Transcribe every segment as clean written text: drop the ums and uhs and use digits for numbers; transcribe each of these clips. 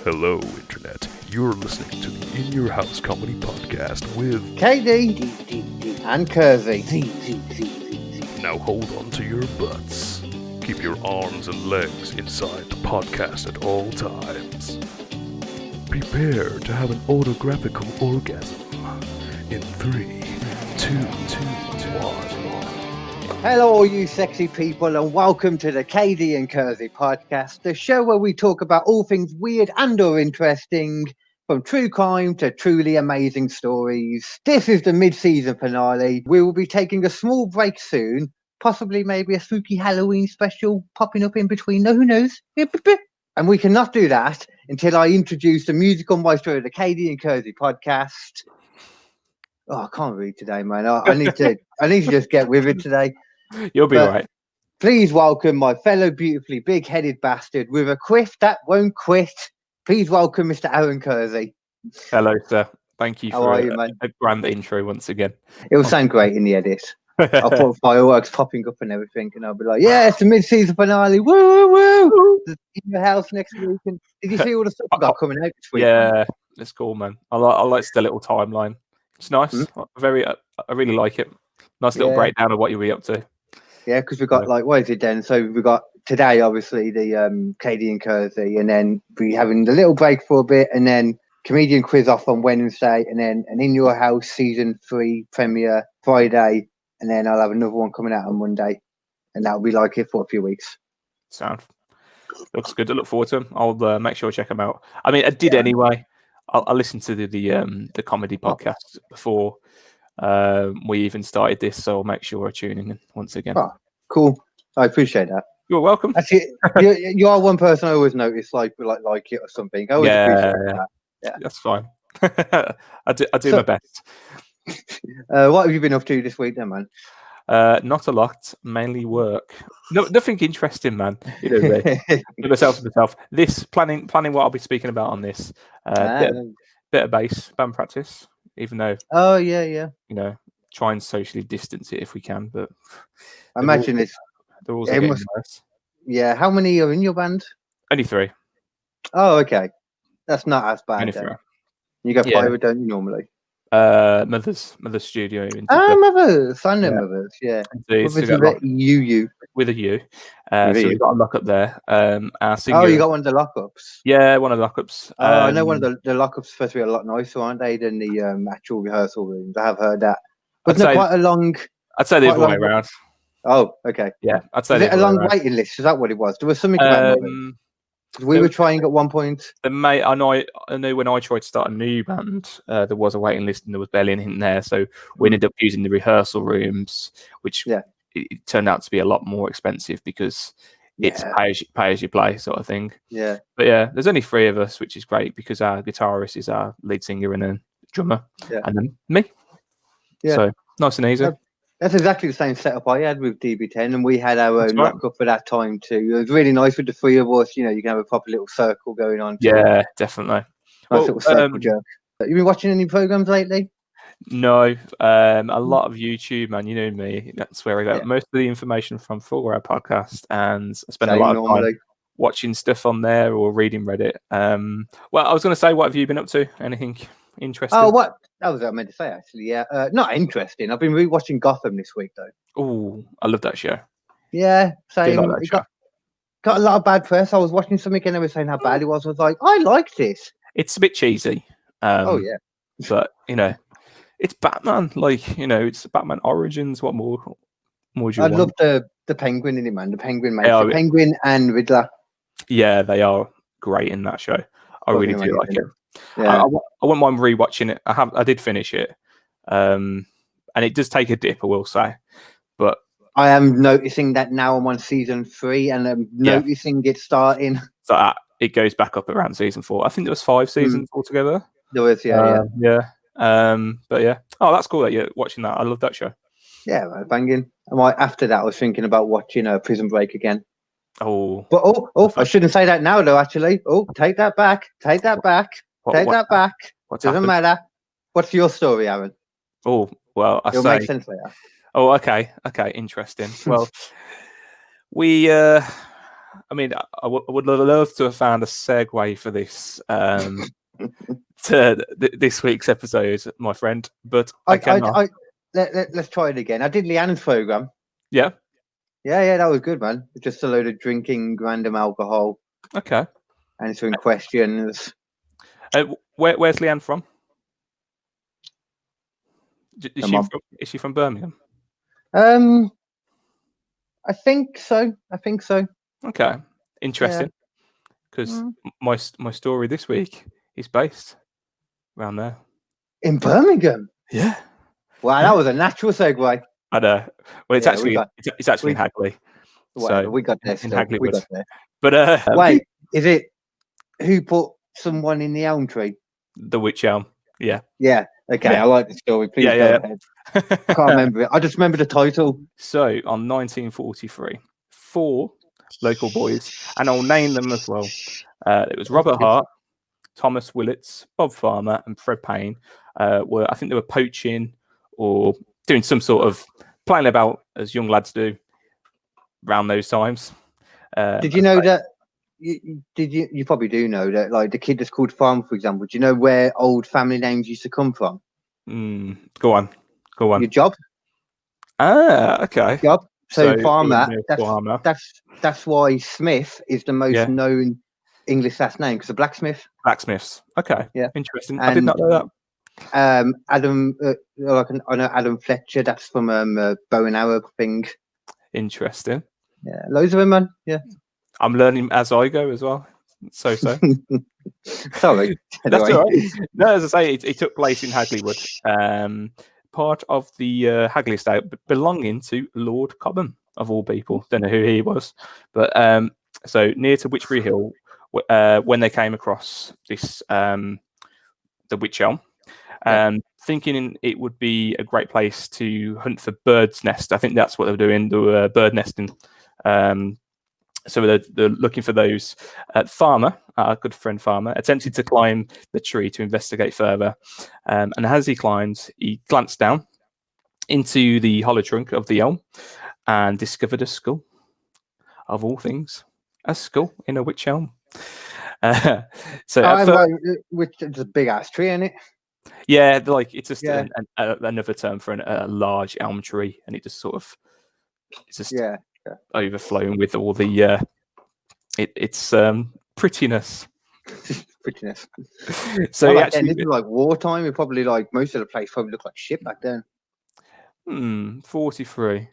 Hello, Internet. You're listening to the In Your House Comedy Podcast with KD and Kersey. Now hold on to your butts. Keep your arms and legs inside the podcast at all times. Prepare to have an autographical orgasm. In 3, 2, 1. Hello, all you sexy people, and welcome to the KD and Kersey podcast, the show where we talk about all things weird and or interesting, from true crime to truly amazing stories. This is the mid-season finale. We will be taking a small break soon, possibly maybe a spooky Halloween special popping up in between, who knows? And we cannot do that until I introduce the musical maestro of the KD and Kersey podcast. Oh, I can't read today, man. I need to just get with it today. You'll be right. Please welcome my fellow beautifully big-headed bastard with a quiff that won't quit. Please welcome Mr. Aaron Kersey. Hello, sir. Thank you for you, a grand intro once again. It will sound great in the edit. I'll put fireworks popping up and everything, and I'll be like, yeah, it's the mid-season finale. Woo, woo! In your house next week. And did you see all the stuff I got coming out this week? Yeah, it's cool, man. I like the little timeline. It's nice. I really like it. Nice little breakdown of what you'll be up to. Yeah, because we've got what is it then? So we've got today, obviously, the KD and Kersey, and then we having the little break for a bit, and then comedian quiz off on Wednesday, and then an In Your House season 3 premiere Friday, and then I'll have another one coming out on Monday, and that'll be like it for a few weeks. Sound looks good. I look forward to them. I'll make sure I check them out. I mean, I did anyway. I listened to the comedy podcast before we even started this, so I'll make sure I tune in once again. Oh, cool. I appreciate that. You're welcome. Actually, you are one person I always notice like it or something. I always appreciate that. Yeah, that's fine. I do my best. What have you been up to this week then, man? Not a lot, mainly work. No, nothing interesting, man. You know me. myself. This planning what I'll be speaking about on this. Bit of bass band practice, even though. Oh yeah. You know, try and socially distance it if we can, but I imagine they're also getting worse. Yeah, how many are in your band? Only 3. Oh, okay. That's not as bad. Only 3. You got 5, don't you normally? Mother's studio. Mothers. I know Mothers. Yeah. With a U. So we've got a lock up there. Our singer, you got one of the lockups. Yeah, one of the lockups. I know one of the lockups supposed to be a lot nicer, aren't they, than the actual rehearsal rooms? I have heard that. Wasn't it quite a long? I'd say the other way around. Oh, okay. Yeah, I'd say. Is it a long waiting list? Is that what it was? There was something about we were trying at one point. I know when I tried to start a new band, there was a waiting list and there was barely anything there. So we ended up using the rehearsal rooms, which it turned out to be a lot more expensive because it's pay as you play sort of thing. Yeah. But yeah, there's only 3 of us, which is great because our guitarist is our lead singer and a drummer, and then me. Yeah. So nice and easy. That's exactly the same setup I had with DB10, and we had our own lockup for that time too. It was really nice with the 3 of us. You know, you can have a proper little circle going on. Yeah, definitely. Nice little circle jerk. You been watching any programs lately? No, a lot of YouTube, man. You know me. That's where I get most of the information from for our podcast, and I spend a lot of time watching stuff on there or reading Reddit. Well, I was going to say, what have you been up to? Anything interesting? Oh, what? That was what I meant to say, actually. Yeah, not interesting. I've been rewatching Gotham this week, though. Oh, I love that show. Yeah, same. Got a lot of bad press. I was watching something and they were saying how bad it was. I was like, I like this. It's a bit cheesy. But you know, it's Batman. Like, you know, it's Batman Origins. What more do you want? I love the Penguin in it, man. The Penguin, mate. The Penguin and Riddler. Yeah, they are great in that show. I really do like it. Yeah. I wouldn't mind rewatching it. I did finish it, and it does take a dip, I will say. But I am noticing that now I'm on season 3, and I'm noticing it starting. So it goes back up around season 4. I think there was 5 seasons altogether. There was, yeah. But yeah. Oh, that's cool that you're watching that. I love that show. Yeah, right, banging. After that, I was thinking about watching Prison Break again. Oh, but I shouldn't say that now, though. Actually, take that back. Take that back. That back. Doesn't matter. What's your story, Aaron? Oh, well, It'll make sense later. Oh, okay, interesting. Well, we I mean, I would love to have found a segue for this to this week's episode, my friend, but I cannot. Let's try it again. I did Leanne's program. Yeah. Yeah, that was good, man. Just a load of drinking random alcohol. Okay. Answering questions. Where's Leanne from? Is she from Birmingham? I think so. Okay, interesting. Because my story this week is based around there. In Birmingham? Yeah. Wow, that was a natural segue. I know. Well, it's actually in Hagley. Well, so we got there still. We got there. But wait, is it who put someone in the elm tree? The Wych Elm. Yeah. Yeah. Okay, I like the story. Please go ahead. I can't remember it. I just remember the title. So, on 1943, 4 local boys, and I'll name them as well. It was Robert Hart, Thomas Willits, Bob Farmer, and Fred Payne. I think they were poaching or doing some sort of playing about as young lads do around those times. Did you know that? You probably do know that, like the kid that's called Farmer, for example. Do you know where old family names used to come from? Go on. Your job. Ah, okay. Job. So Farmer. That's why Smith is the most known English last name, because of blacksmith. Blacksmiths. Okay. Yeah. Interesting. And I did not know that. Adam, I know Adam Fletcher. That's from a bow and arrow thing. Interesting. Yeah, loads of them, man. Yeah. I'm learning as I go as well. So. Sorry. That's all right. No, as I say, it took place in Hagleywood, part of the Hagley estate, belonging to Lord Cobham, of all people. Don't know who he was, but so near to Witchbury Hill, when they came across this, the Wych Elm, thinking it would be a great place to hunt for birds' nest. I think that's what they were doing. They were bird nesting. So they're looking for those. Farmer, our good friend Farmer, attempted to climb the tree to investigate further. And as he climbed, he glanced down into the hollow trunk of the elm and discovered a skull. Of all things, a skull in a wych elm. It's a big ass tree, isn't it? Yeah, like it's just another term for a large elm tree, and it just sort of overflowing with all the it's prettiness. Prettiness. So this is like wartime. It probably like most of the place probably looked like shit back then. 43.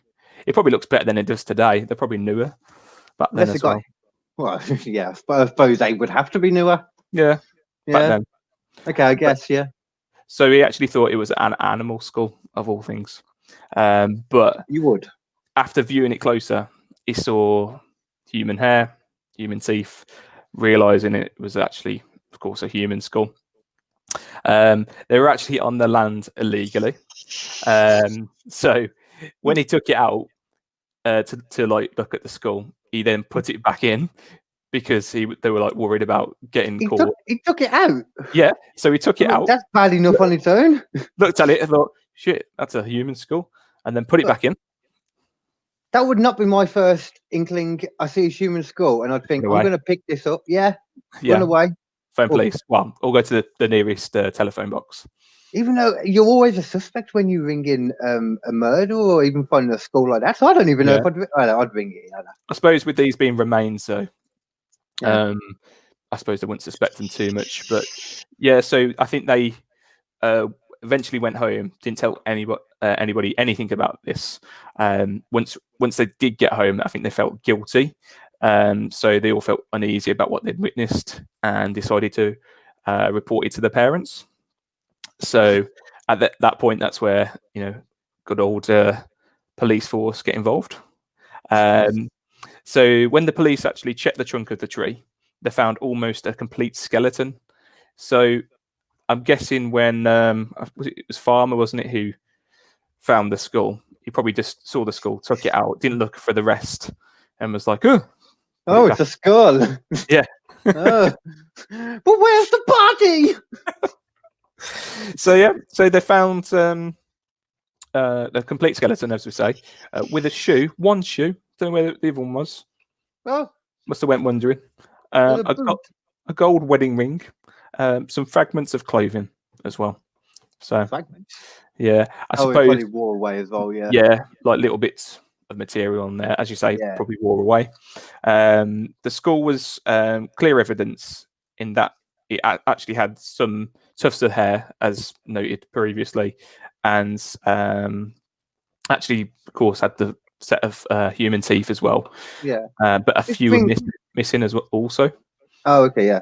It probably looks better than it does today. They're probably newer back then as well. Well, yeah, I suppose they would have to be newer. Yeah. Back then. Okay, I guess, yeah. So he actually thought it was an animal skull, of all things. But you would. After viewing it closer, he saw human hair, human teeth, realizing it was actually, of course, a human skull. They were actually on the land illegally. So when he took it out to like look at the skull, he then put it back in because they were like worried about getting caught. He took it out. Yeah, so he took it out. That's bad enough on its own. Looked at it and thought, "Shit, that's a human skull," and then put it back in. That would not be my first inkling. I see a human skull and I'd think, I'm going to pick this up. Yeah. Run away. Phone police. Well, or go to the nearest telephone box. Even though you're always a suspect when you ring in a murder or even find a skull like that. So I don't even know if I'd ring it. I suppose with these being remains, though, I suppose they wouldn't suspect them too much. But yeah, so I think they eventually went home, didn't tell anybody anything about this. Once they did get home, I think they felt guilty. So they all felt uneasy about what they'd witnessed and decided to report it to the parents. So at that point, that's where, good old police force get involved. So when the police actually checked the trunk of the tree, they found almost a complete skeleton. So I'm guessing when it was Farmer, wasn't it, who found the skull? He probably just saw the skull, took it out, didn't look for the rest, and was like, "Oh, it's a skull." Yeah. But where's the body? So they found a complete skeleton, as we say, with one shoe. Don't know where the other one was. Oh, Must have went wandering. A gold wedding ring, some fragments of clothing as well. So fragments. Yeah, I suppose. It probably wore away as well. Yeah. Yeah, like little bits of material on there, as you say, probably wore away. The skull was clear evidence in that it actually had some tufts of hair, as noted previously, and actually, of course, had the set of human teeth as well. Yeah, but a few were missing as well. Also. Oh, okay, yeah.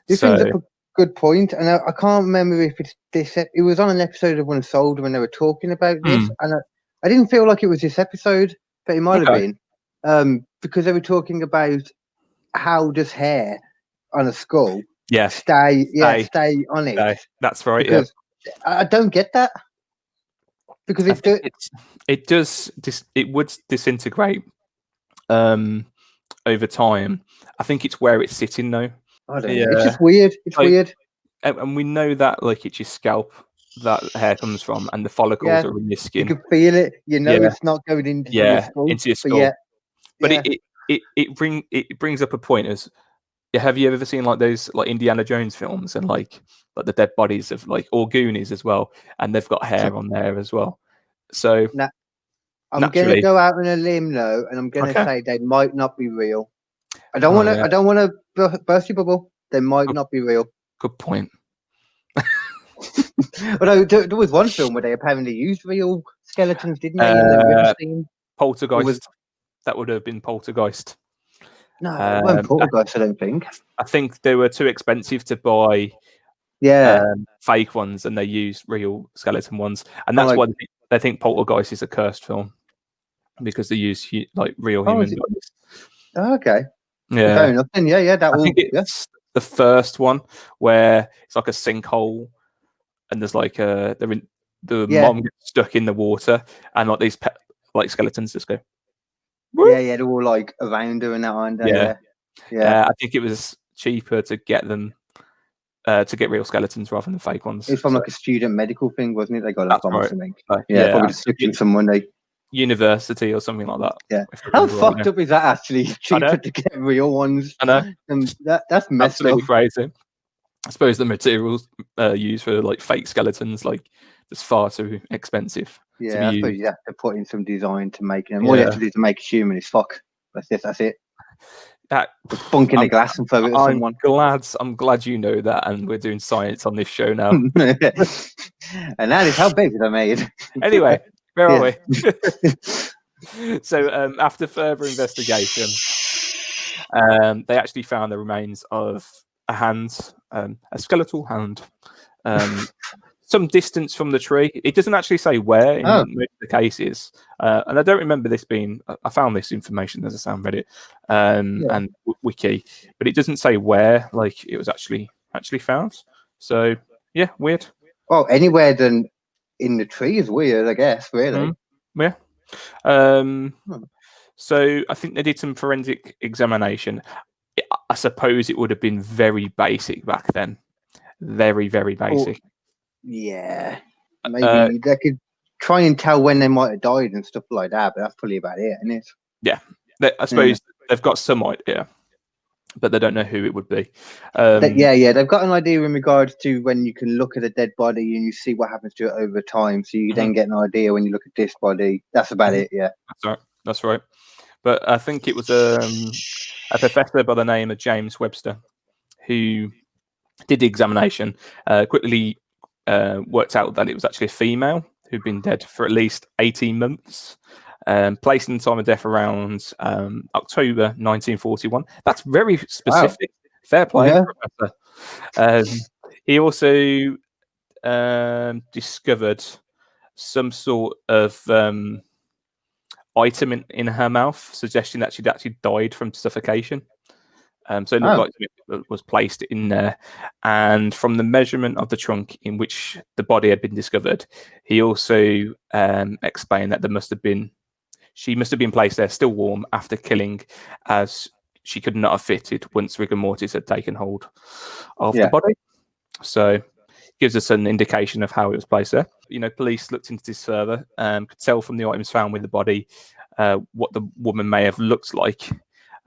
This brings up a good point, and I can't remember if it's this. It was on an episode of Unsolved when they were talking about this, and I didn't feel like it was this episode, but it might have been, because they were talking about how does hair on a skull stay on it. That's right. Because I don't get that. Because it would disintegrate over time. I think it's where it's sitting though. I don't know. It's just weird. It's weird. And we know that it's your scalp that hair comes from, and the follicles are in your skin. You can feel it. It's not going into your skull. Into your skull. But it brings up a point as, have you ever seen like those like Indiana Jones films and like the dead bodies of or Goonies as well, and they've got hair on there as well. So I'm going to go out on a limb though, and I'm going to say they might not be real. I don't want to. I don't want to burst your bubble. They might not be real. Good point. Although there was one film where they apparently used real skeletons, didn't they? In the river scene. Poltergeist. That would have been Poltergeist. No, it wasn't Poltergeist. I don't think. I think they were too expensive to buy. Fake ones, and they used real skeleton ones, and that's why they think Poltergeist is a cursed film, because they use real human bodies. Okay. Yeah. Fair enough. And I think it's the first one where it's like a sinkhole, and there's the mom gets stuck in the water, and these skeletons just go. Whoop. Yeah, they're all around her and that, aren't they? Yeah. I think it was cheaper to get them. To get real skeletons rather than fake ones. It's from a student medical thing, wasn't it? They got that from something. Probably just stuck in some one day. University or something like that. Yeah. How fucked up is that actually? Cheaper to get real ones. I know. That's messed up. Crazy. I suppose the materials used for fake skeletons it's far too expensive. Yeah, I suppose you have to put in some design to make them. All you have to do to make a human is fuck. That's it. That bunk in the glass and throw it at someone. I'm glad you know that, and we're doing science on this show now. And that is how babies are made. Anyway, where are we? So after further investigation, they actually found the remains of a hand, a skeletal hand, some distance from the tree. It doesn't actually say where in most of the cases, and I don't remember this being. I found this information as I found Reddit and Wiki, but it doesn't say where it was actually found. So yeah, weird. Well, anywhere than in the tree is weird, I guess. Really. Yeah. So I think they did some forensic examination. I suppose it would have been very basic back then. Very, very basic. Yeah, maybe they could try and tell when they might have died and stuff like that, but that's probably about it, isn't it? Yeah, I suppose they've got some idea, but they don't know who it would be. They've got an idea in regards to when you can look at a dead body and you see what happens to it over time, so you then get an idea when you look at this body. That's about it, yeah. That's right. But I think it was a professor by the name of James Webster who did the examination, quickly worked out that it was actually a female who'd been dead for at least 18 months, placing the time of death around October 1941. That's very specific. Wow. Fair play, Professor. He also discovered some sort of item in her mouth, suggesting that she'd actually died from suffocation. So it looked like it was placed in there. And from the measurement of the trunk in which the body had been discovered, he also explained that she must have been placed there still warm after killing, as she could not have fitted once rigor mortis had taken hold of the body. So it gives us an indication of how it was placed there. Police looked into this further, could tell from the items found with the body what the woman may have looked like.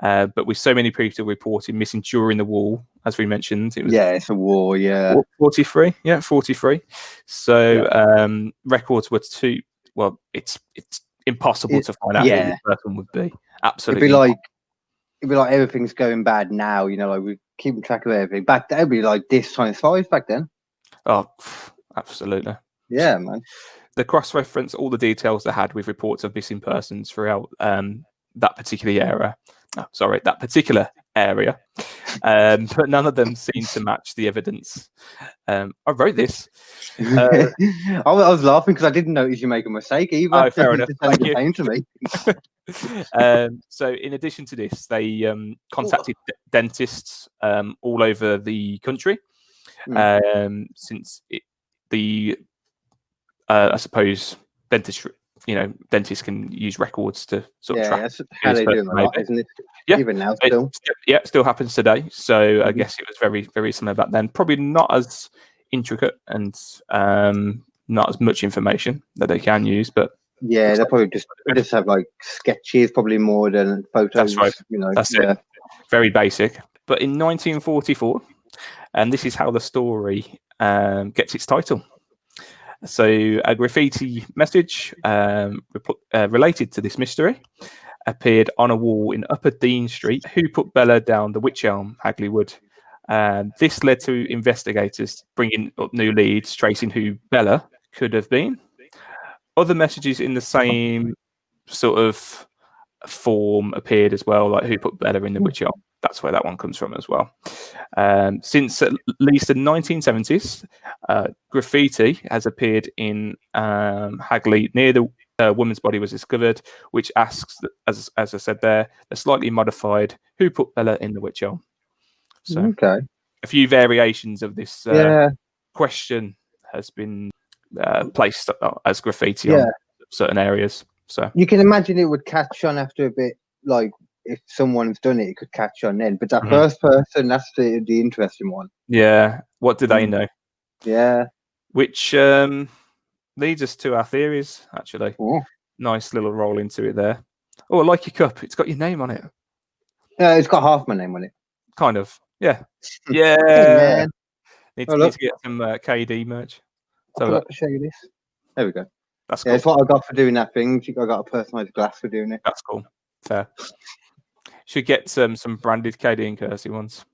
But with so many people reporting missing during the war, as we mentioned, it was it's a war. 43. Yeah, 43. So records were too. Well, it's impossible to find out who the person would be. Absolutely. It'd be like everything's going bad now. Like we're keeping track of everything. Back then, it'd be like this times 5 back then. Oh, absolutely. Yeah, man. The cross-reference all the details they had with reports of missing persons throughout that particular area. That particular area. But none of them seemed to match the evidence. I wrote this. I was laughing because I didn't notice you make a mistake either. Oh, fair enough. Thank you. Same to me. So in addition to this, they contacted dentists all over the country. Since I suppose dentists can use records to sort of track. That's how they do it, isn't it? Yeah, even now still. It still happens today. So I guess it was very, very similar back then. Probably not as intricate and not as much information that they can use, but they probably just have like sketches, probably more than photos. That's right. That's it. Very basic. But in 1944, and this is how the story gets its title. So a graffiti message related to this mystery appeared on a wall in Upper Dean Street. Who put Bella down the Wych Elm, Hagley Wood? This led to investigators bringing up new leads, tracing who Bella could have been. Other messages in the same sort of form appeared as well, like who put Bella in the Wych Elm. That's where that one comes from as well. Since at least the 1970s, graffiti has appeared in Hagley near the woman's body was discovered, which asks, as I said there, a slightly modified who put Bella in the Wych Elm. So a few variations of this question has been placed as graffiti on certain areas. So you can imagine it would catch on after a bit, like if someone's done it, it could catch on then. But that first person, that's the interesting one. Yeah. What do they know? Yeah. Which leads us to our theories, actually. Oh. Nice little roll into it there. Oh, I like your cup. It's got your name on it. It's got half my name on it. Kind of. Yeah. Yeah. Hey, need to get some KD merch. So I'll show you this. There we go. That's cool. It's what I got for doing that thing. I got a personalised glass for doing it. That's cool. Fair. Should get some branded KD and Kersey ones.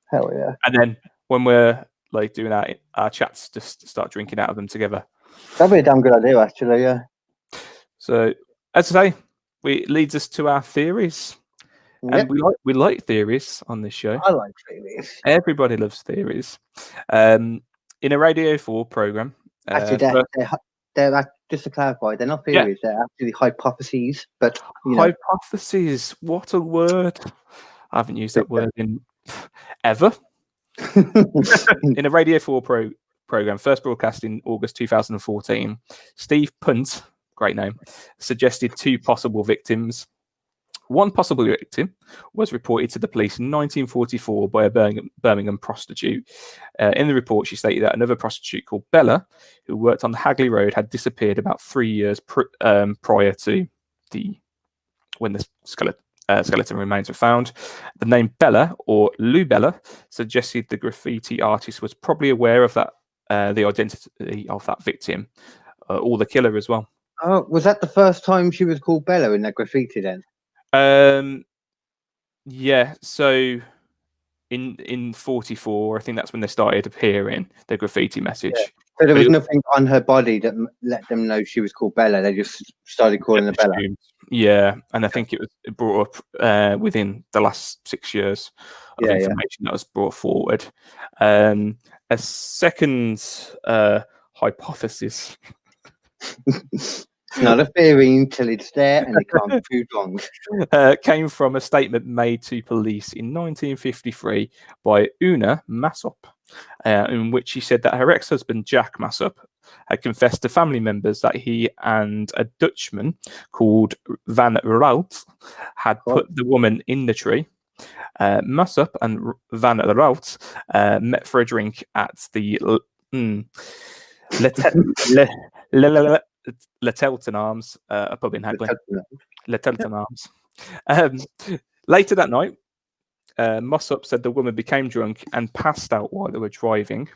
Hell yeah. And then when we're like doing our chats, just start drinking out of them together. That'd be a damn good idea, actually, yeah. So, as I say, it leads us to our theories. And we like theories on this show. I like theories. Everybody loves theories. In a Radio 4 program. Actually, they're just to clarify, they're not theories, they're actually hypotheses. But hypotheses, what a word. I haven't used that word in ever. In a Radio 4 program, first broadcast in August 2014, Steve Punt, great name, suggested 2 possible victims. One possible victim was reported to the police in 1944 by a Birmingham prostitute. In the report, she stated that another prostitute called Bella, who worked on the Hagley Road, had disappeared about 3 years prior to when the skeleton remains were found. The name Bella, or Lou Bella, suggested the graffiti artist was probably aware of that the identity of that victim, or the killer as well. Oh, was that the first time she was called Bella in that graffiti then? Yeah, so in 44, I think that's when they started appearing, the graffiti message. Yeah. So there was nothing on her body that let them know she was called Bella. They just started calling her Bella. Yeah, and I think it brought up within the last 6 years of information that was brought forward. A second hypothesis. It's not a theory until it's there and it can't be proved wrong. Came from a statement made to police in 1953 by Una Massop, in which she said that her ex-husband, Jack Massop, had confessed to family members that he and a Dutchman called Van Rout had put the woman in the tree. Massop and Van Rout met for a drink at the Letelton Arms, a pub in Hagley. Letelton Arms. Later that night, Mossop said the woman became drunk and passed out while they were driving,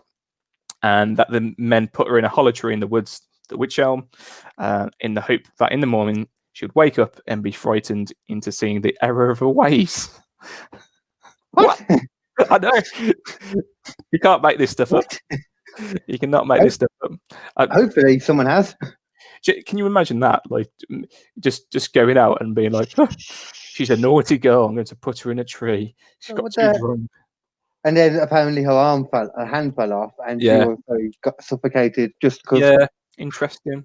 and that the men put her in a hollow tree in the woods, the Wych Elm, in the hope that in the morning she would wake up and be frightened into seeing the error of her ways. What? I know. You can't make this stuff up. You cannot make this stuff up. Hopefully someone has. Can you imagine that? Like, just going out and being like, oh, she's a naughty girl. I'm going to put her in a tree. She got too drunk. And then apparently her hand fell off, and she also got suffocated just because. Yeah, interesting.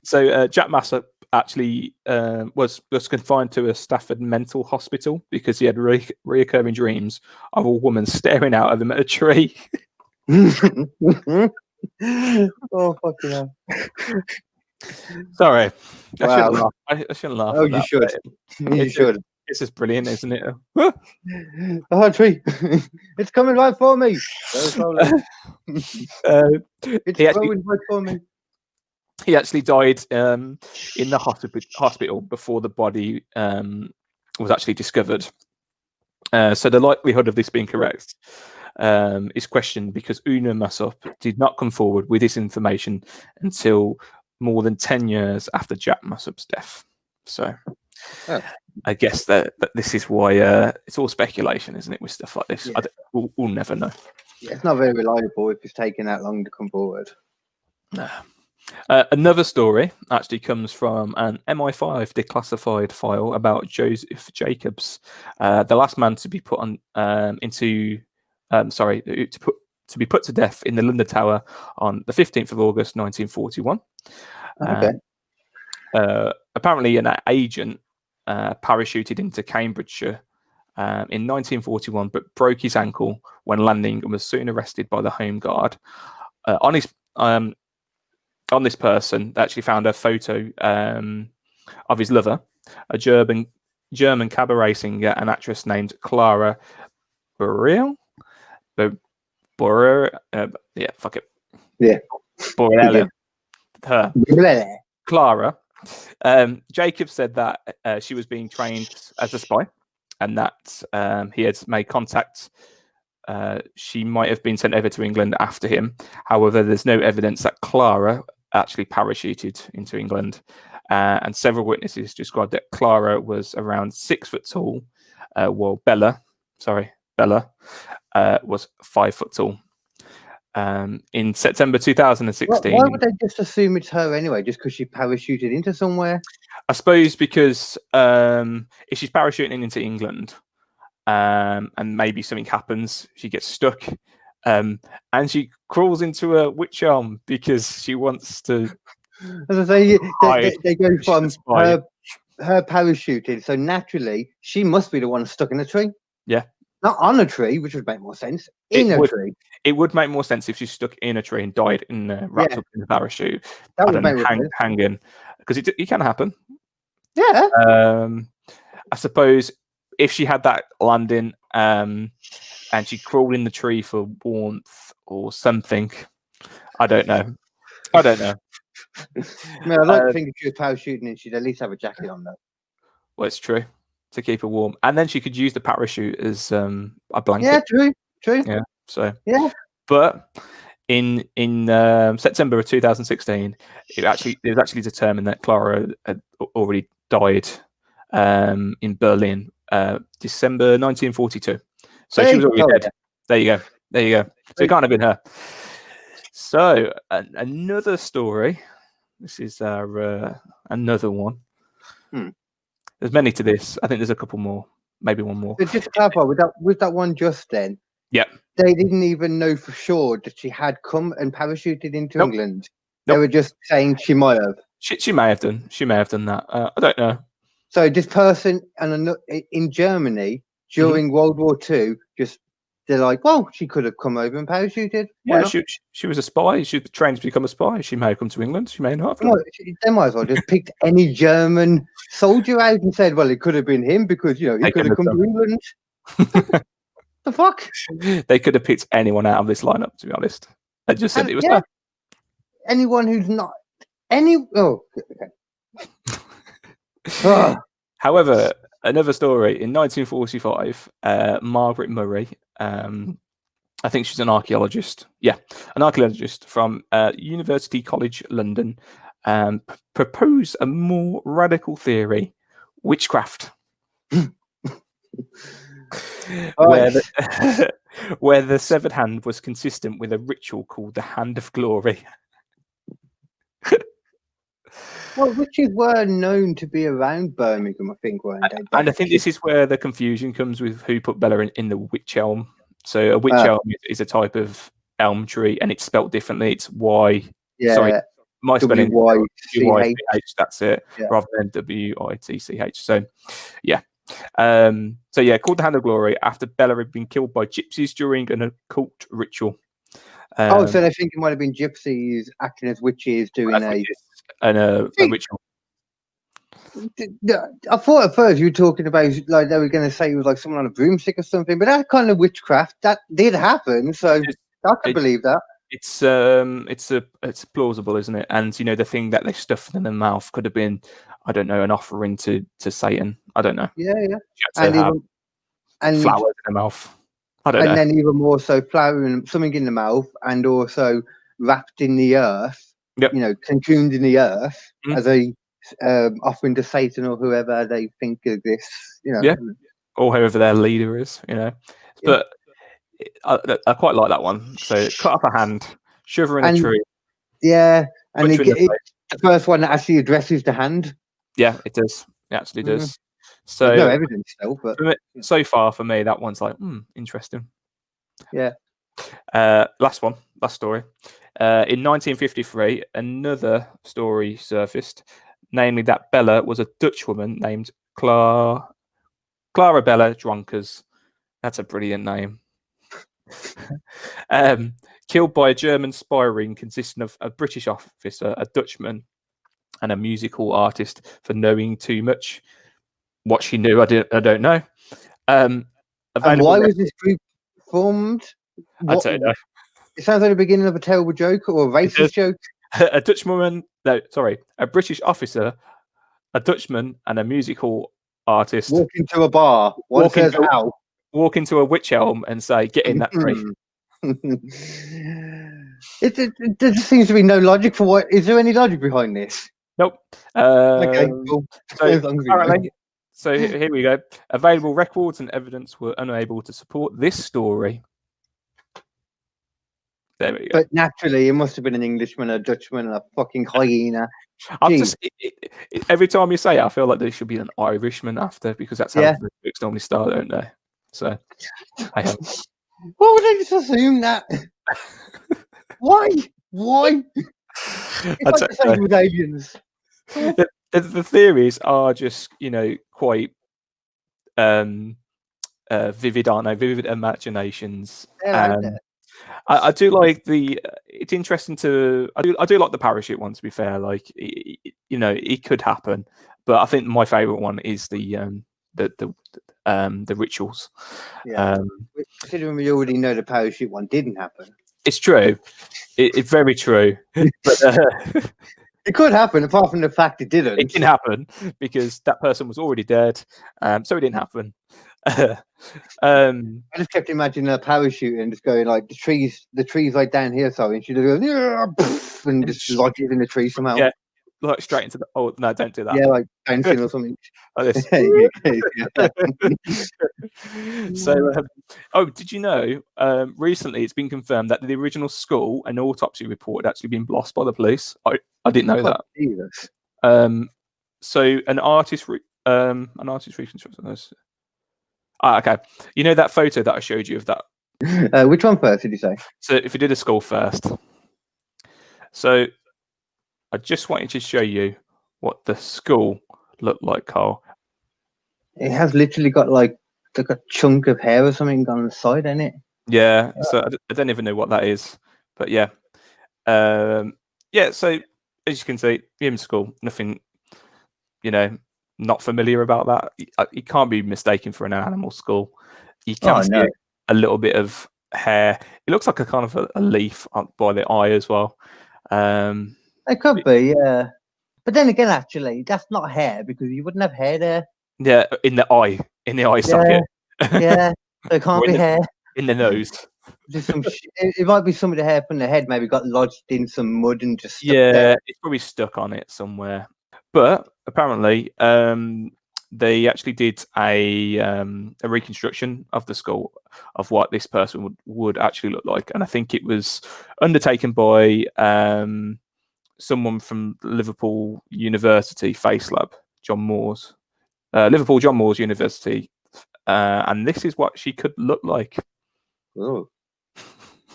So Jack Mossop actually was confined to a Stafford mental hospital because he had reoccurring dreams of a woman staring out of him at a tree. Oh, fucking hell. Sorry. Wow. I shouldn't laugh. Oh, you should. You should. This is brilliant, isn't it? Oh, tree. It's coming right for me. It's going right for me. He actually died in the hospital before the body was actually discovered. So the likelihood of this being correct is questioned because Una Mossop did not come forward with this information until more than 10 years after Jack Mossop's death. So I guess that this is why it's all speculation, isn't it, with stuff like this? Yeah. We'll never know. Yeah, it's not very reliable if it's taken that long to come forward. No. Another story actually comes from an MI5 declassified file about Joseph Jacobs, the last man to be put on to be put to death in the London Tower on the 15th of August 1941. Okay. Apparently, an agent parachuted into Cambridgeshire in 1941, but broke his ankle when landing and was soon arrested by the Home Guard. On this person, they actually found a photo of his lover, a German cabaret singer and actress named Clara Borel. Yeah, fuck it. Yeah. Borel. Her. Clara. Jacob said that she was being trained as a spy and that he had made contact. She might have been sent over to England after him. However, there's no evidence that Clara actually parachuted into England. And several witnesses described that Clara was around 6 foot tall, while Bella was 5 foot tall. In September 2016. Why would they just assume it's her anyway, just because she parachuted into somewhere? I suppose because if she's parachuting into England and maybe something happens, she gets stuck and she crawls into a Wych Elm because she wants to. As I say, they go from her parachuting, so naturally she must be the one stuck in a tree. Yeah. Not on a tree, which would make more sense. Tree. It would make more sense if she's stuck in a tree and died in wrapped up in a parachute. That would make sense. Hanging, because it can happen. Yeah. I suppose if she had that landing and she crawled in the tree for warmth or something, I don't know. I mean, I'd like to think if she was parachuting and she'd at least have a jacket on, though. Well, it's true. To keep her warm, and then she could use the parachute as a blanket. Yeah, true. Yeah, so yeah. But in September of 2016, it was actually determined that Clara had already died in Berlin, December 1942. So she was already dead. Yeah. There you go. So it can't have been her. So another story. This is another one. There's many to this. I think there's a couple more, maybe one more. So just to clarify, with that one just then, they didn't even know for sure that she had come and parachuted into England. They were just saying she might have. She may have done. She may have done that. I don't know. So this person in Germany during World War II, they're like, well, she could have come over and parachuted. Yeah, she was a spy. She was trained to become a spy. She may have come to England. She may not have. They might as well just picked any German soldier out and said, well, it could have been him because, he could have come to England. The fuck? They could have picked anyone out of this lineup, to be honest. They just said it was her. Anyone who's not... Oh, okay. However, another story in 1945, Margaret Murray, I think she's an archaeologist. Yeah, an archaeologist from University College London, proposed a more radical theory: witchcraft. where the severed hand was consistent with a ritual called the Hand of Glory. Well, witches were known to be around Birmingham, I think, weren't they? And I think this is where the confusion comes with who put Bella in the Wych Elm. So a Wych Elm is a type of elm tree, and it's spelt differently. It's Y. Yeah. Sorry, my spelling W-Y-C-H. That's it, yeah. rather than W-I-T-C-H. So, yeah. Called the Hand of Glory after Bella had been killed by gypsies during an occult ritual. So they think it might have been gypsies acting as witches doing a ritual. I thought at first you were talking about like they were going to say it was like someone on a broomstick or something, but that kind of witchcraft that did happen, so I could believe that. It's plausible, isn't it? And the thing that they stuffed in their mouth could have been, I don't know, an offering to Satan. I don't know. Yeah. And flowers in the mouth. I don't know. And then even more so, flour and something in the mouth, and also wrapped in the earth. Yep. Cocooned in the earth as a offering to Satan or whoever they think exists. Or whoever their leader is. But I quite like that one. So cut up a hand, shove her in a tree. Yeah, and the first one that actually addresses the hand. Yeah, it does. It actually does. So there's no evidence still, but so far for me, that one's like interesting. Yeah. Last story. In 1953, another story surfaced, namely that Bella was a Dutch woman named Clara Bella Dronkers. That's a brilliant name. Killed by a German spy ring consisting of a British officer, a Dutchman, and a musical artist for knowing too much. What she knew, I don't know. And why was this group formed? I don't know. It sounds like the beginning of a terrible joke or a racist joke. A British officer, a Dutchman, and a musical artist walk into a bar. One says "ow." Walk into a Wych Elm and say, "Get in that tree." There seems to be no logic for what. Is there any logic behind this? Nope. Okay, cool. So here we go. Available records and evidence were unable to support this story. There we go. But naturally, it must have been an Englishman, a Dutchman, a fucking hyena. Every time you say it, I feel like there should be an Irishman after, because that's how the books normally start, don't they? So, why would I just assume that? Why? It's like the same with aliens. The theories are just, quite vivid, aren't they? Vivid imaginations. I do like it's interesting I do like the parachute one, to be fair. Like, it could happen, but I think my favorite one is the rituals. Yeah. Considering we already know the parachute one didn't happen. It's true. It's very true. But it could happen, apart from the fact it didn't. It didn't happen because that person was already dead, so it didn't happen. I just kept imagining a parachute and just going like the trees like down here, sorry, and she just goes and just lodges in the tree somehow. Yeah, like straight into the. Oh no, don't do that. Yeah, like bouncing or something. Like this. So, did you know? Recently, it's been confirmed that the original skull and autopsy report had actually been lost by the police. I didn't know that. Jesus. So an artist reconstruction this. Okay. You know that photo that I showed you of that? Which one first did you say? So if you did a skull first. So I just wanted to show you what the skull looked like, Carl. It has literally got like a chunk of hair or something on the side, isn't it? Yeah. So I don't even know what that is. But yeah. So as you can see, human skull, nothing, not familiar about that. You can't be mistaken for an animal skull. You can see a little bit of hair. It looks like a kind of a leaf by the eye as well. It could be, yeah. But then again, actually, that's not hair because you wouldn't have hair there. Yeah, in the eye socket. Yeah, so it can't be hair. In the nose. Just some. It might be some of the hair from the head. Maybe got lodged in some mud and just stuck there. It's probably stuck on it somewhere. But apparently, they actually did a reconstruction of the skull of what this person would actually look like, and I think it was undertaken by someone from Liverpool University Face Lab, Liverpool John Moores University, and this is what she could look like. Oh,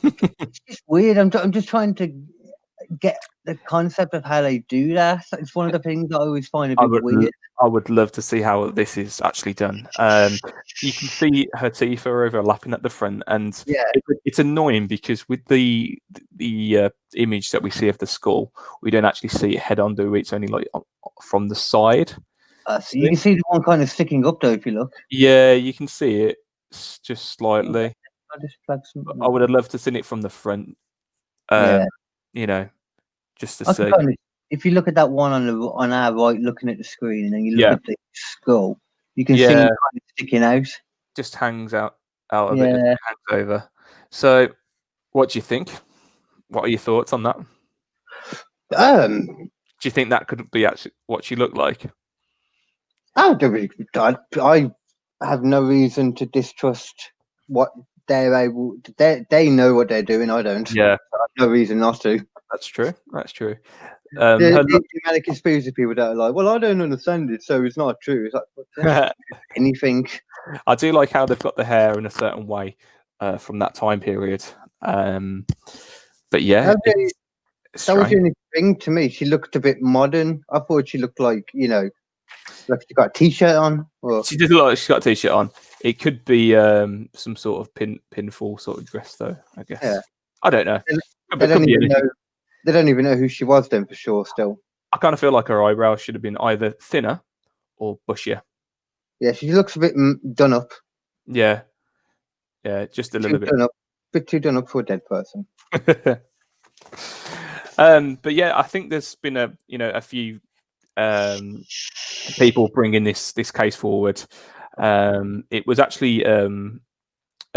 it's weird. I'm just trying to get the concept of how they do that. It's one of the things I always find a bit weird. I would love to see how this is actually done. You can see her teeth are overlapping at the front, and it's annoying because with the image that we see of the skull, we don't actually see it head on, do we? It's only like from the side. So you can see the one kind of sticking up though, if you look. Yeah, you can see it just slightly. I would have loved to see it from the front. You know, just to see. If you look at that one on our right, looking at the screen, and then you look at the skull, you can see it kind of sticking out. Just hangs out of it, hangs over. So, what do you think? What are your thoughts on that? Do you think that could be actually what she looked like? I have no reason to distrust what they're able. They know what they're doing. I don't. Yeah, I have no reason not to. That's true. The amount conspiracy people that are like, well, I don't understand it, so it's not true. It's like anything. I do like how they've got the hair in a certain way from that time period. But yeah, that was the only thing to me. She looked a bit modern. I thought she looked like, like she got a t-shirt on. Or... She did look like she got a t-shirt on. It could be some sort of pinfall sort of dress, though, I guess. Yeah. I don't know. They don't even know who she was then for sure still. I kind of feel like her eyebrows should have been either thinner or bushier. Yeah, she looks a bit done up. Yeah. Yeah, just a little bit. A bit too done up for a dead person. But yeah, I think there's been a few people bringing this case forward. It was actually a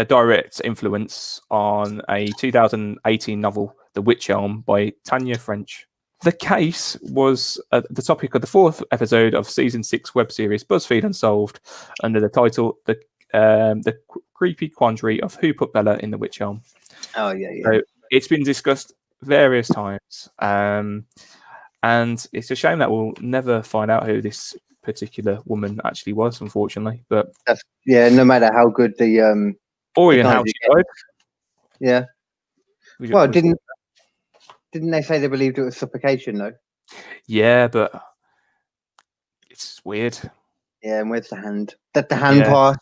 direct influence on a 2018 novel, The Wych Elm by Tanya French. The case was the topic of the 4th episode of season 6 web series BuzzFeed Unsolved, under the title "The Creepy Quandary of Who Put Bella in the Wych Elm." Oh yeah. So it's been discussed various times, and it's a shame that we'll never find out who this particular woman actually was, unfortunately. But no matter how good the or even how she died. Yeah. Well, didn't they say they believed it was suffocation though? Yeah, but it's weird. Yeah, and where's the hand? The hand part.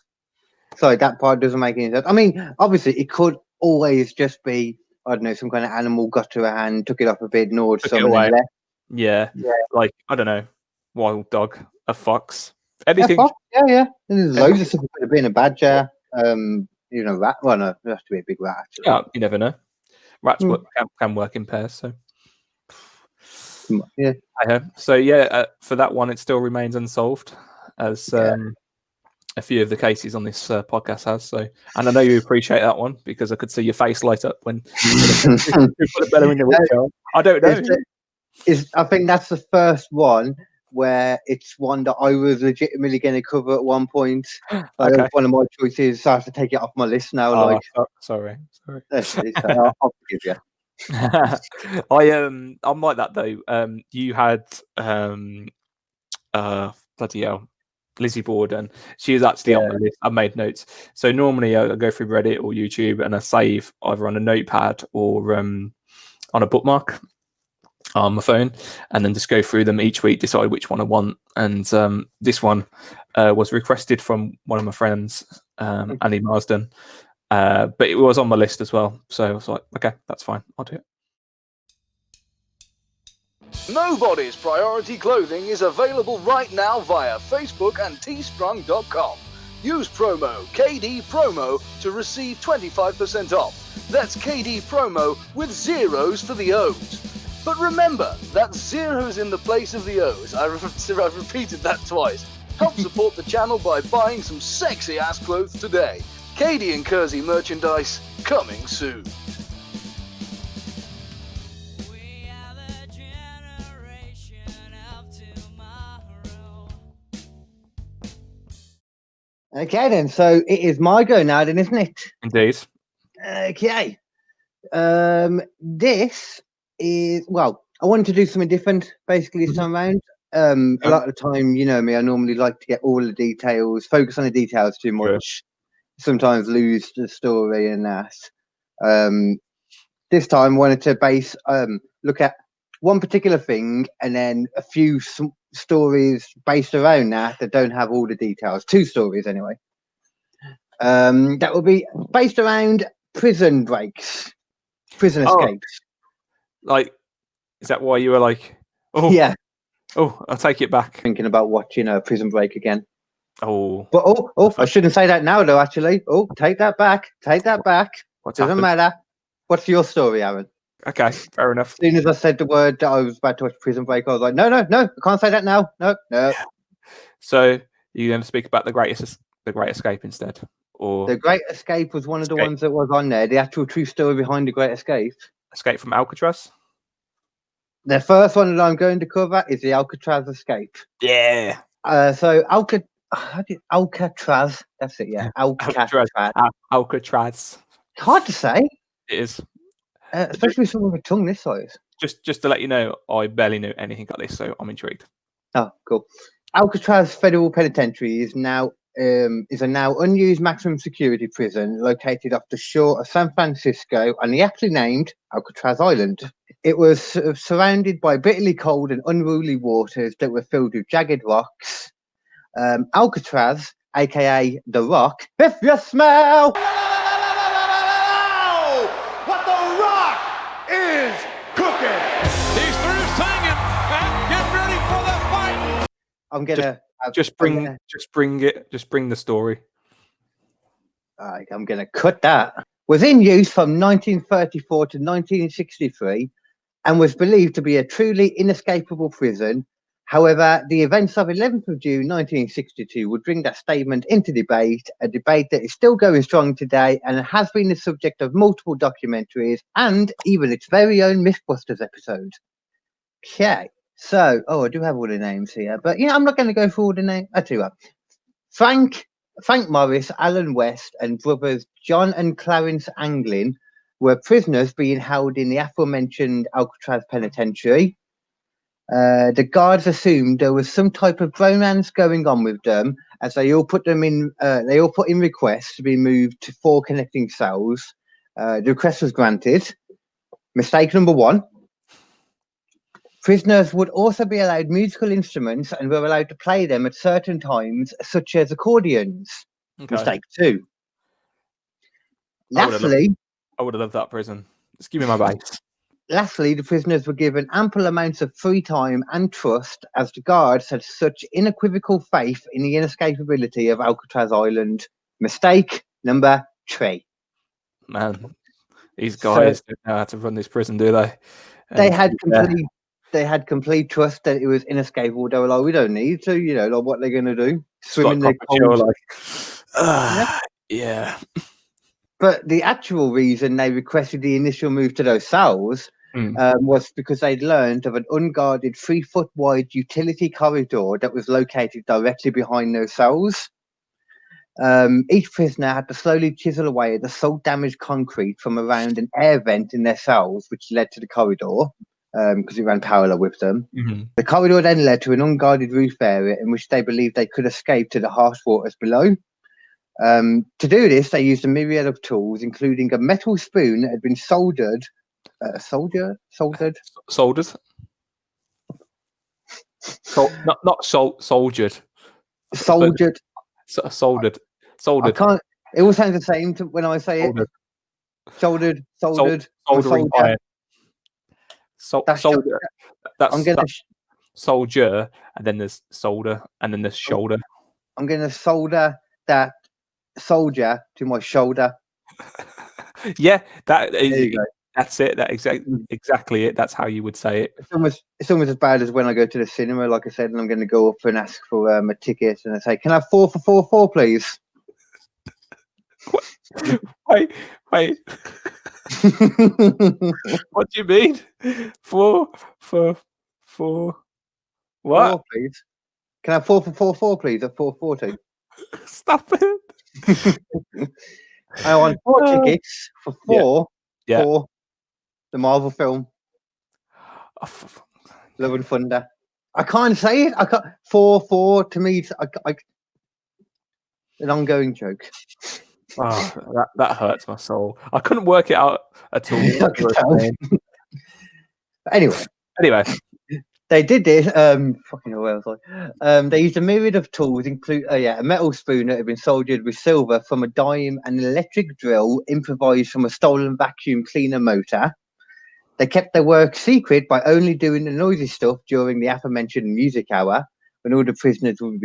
Sorry, that part doesn't make any sense. I mean, obviously, it could always just be, I don't know, some kind of animal got to her hand, took it off a bit, gnawed something, and left. Yeah, like, I don't know, wild dog, a fox, anything. Yeah. And there's loads of stuff. It could have been a badger, rat. Well, no, it has to be a big rat, actually. Yeah, you never know. Rats can work in pairs, so. Yeah. So, for that one, it still remains unsolved, as a few of the cases on this podcast has. So, and I know you appreciate that one because I could see your face light up when you put a Bella in the Wych. I don't know. I think that's the first one where it's one that I was legitimately going to cover at one point. Okay. One of my choices, so I have to take it off my list now. Sorry. I'll forgive you. I'm like that though. You had bloody hell, Lizzie Borden. She is actually on my list. I made notes. So normally I go through Reddit or YouTube and I save either on a notepad or on a bookmark on my phone, and then just go through them each week, decide which one I want. And this one was requested from one of my friends, Annie Marsden, but it was on my list as well. So I was like, okay, that's fine, I'll do it. Nobody's Priority Clothing is available right now via Facebook and teesprung.com. Use promo KDPromo to receive 25% off. That's KD Promo with zeros for the O's. But remember, that zero's in the place of the O's. I've repeated that twice. Help support the channel by buying some sexy ass clothes today. Katie and Kersey merchandise coming soon. Okay then, so it is my go now then, isn't it? Indeed. Okay. This is, well, I wanted to do something different basically this time around. A lot of the time, you know me, I normally like to get all the details, focus on the details too much, sometimes lose the story and that. This time I wanted to look at one particular thing and then a few stories based around that don't have all the details. 2 stories anyway. That will be based around prison breaks, prison escapes. Like, is that why you were like, oh yeah, oh, I'll take it back. Thinking about watching a Prison Break again. Oh, but I shouldn't say that now though. Actually, take that back. Take that back. Doesn't matter. What's your story, Aaron? Okay, fair enough. As soon as I said the word that I was about to watch Prison Break, I was like, no, I can't say that now. No. So you're going to speak about the Great Escape instead, or The Great Escape was one of the ones that was on there. The actual true story behind the Great Escape. Escape from Alcatraz? The first one that I'm going to cover is the Alcatraz Escape. Yeah. So Alcatraz. That's it. Yeah, Alcatraz. Alcatraz. Hard to say. It is. Especially with someone with a tongue this size. Just to let you know, I barely knew anything about this, so I'm intrigued. Oh, cool. Alcatraz Federal Penitentiary is a now unused maximum security prison located off the shore of San Francisco and the aptly named Alcatraz Island. It was surrounded by bitterly cold and unruly waters that were filled with jagged rocks. Alcatraz, aka the Rock, if you smell what the Rock is cooking. He's through singing. Get ready for the fight. I'm gonna just bring the story. Alright, I'm gonna cut that. Was in use from 1934 to 1963 and was believed to be a truly inescapable prison. However, the events of 11th of June 1962 would bring that statement into debate, a debate that is still going strong today and has been the subject of multiple documentaries and even its very own Mythbusters episode. Okay, so, I do have all the names here, but I'm not going to go through all the names. I tell you what, Frank Morris, Alan West, and brothers John and Clarence Anglin were prisoners being held in the aforementioned Alcatraz Penitentiary. The guards assumed there was some type of romance going on with them, as they all put in requests to be moved to 4 connecting cells. The request was granted. Mistake number 1. Prisoners would also be allowed musical instruments and were allowed to play them at certain times, such as accordions. Okay. Mistake 2. Lastly, I would have loved that prison. Just give me my bass. Lastly, the prisoners were given ample amounts of free time and trust, as the guards had such unequivocal faith in the inescapability of Alcatraz Island. Mistake number 3. Man, these guys don't know how to run this prison, do they? They had complete trust that it was inescapable. They were like, we don't need to, like what they're going to do? Swim in the cold. Yeah. But the actual reason they requested the initial move to those cells was because they'd learned of an unguarded 3-foot wide utility corridor that was located directly behind those cells. Each prisoner had to slowly chisel away at the salt-damaged concrete from around an air vent in their cells, which led to the corridor, because it ran parallel with them. Mm-hmm. The corridor then led to an unguarded roof area in which they believed they could escape to the harsh waters below. To do this, they used a myriad of tools, including a metal spoon that had been soldered. Soldered. Soldiered. Soldiered. I can't. It all sounds the same when I say it. Soldered. Soldering iron. Soldier. That's soldier, and then there's solder, and then there's shoulder. I'm going to solder that soldier to my shoulder. Yeah, there you go. That's it. That exactly it. That's how you would say it. It's almost as bad as when I go to the cinema, like I said, and I'm going to go up and ask for my ticket, and I say, "Can I have 4 for 4, please?" Wait. What do you mean? 4 for 4? What? 4, please. Can I have 4 for 4, please? At 4:40. Stop it. I want 4 tickets for 4 for the Marvel film. Love and Thunder. I can't say it. I can't. 4 to me. An ongoing joke. Oh, that hurts my soul. I couldn't work it out at all. Anyway, they did this. Fucking hell, where was I? They used a myriad of tools, include a metal spoon that had been soldered with silver from a dime, and an electric drill improvised from a stolen vacuum cleaner motor. They kept their work secret by only doing the noisy stuff during the aforementioned music hour, when all the prisoners would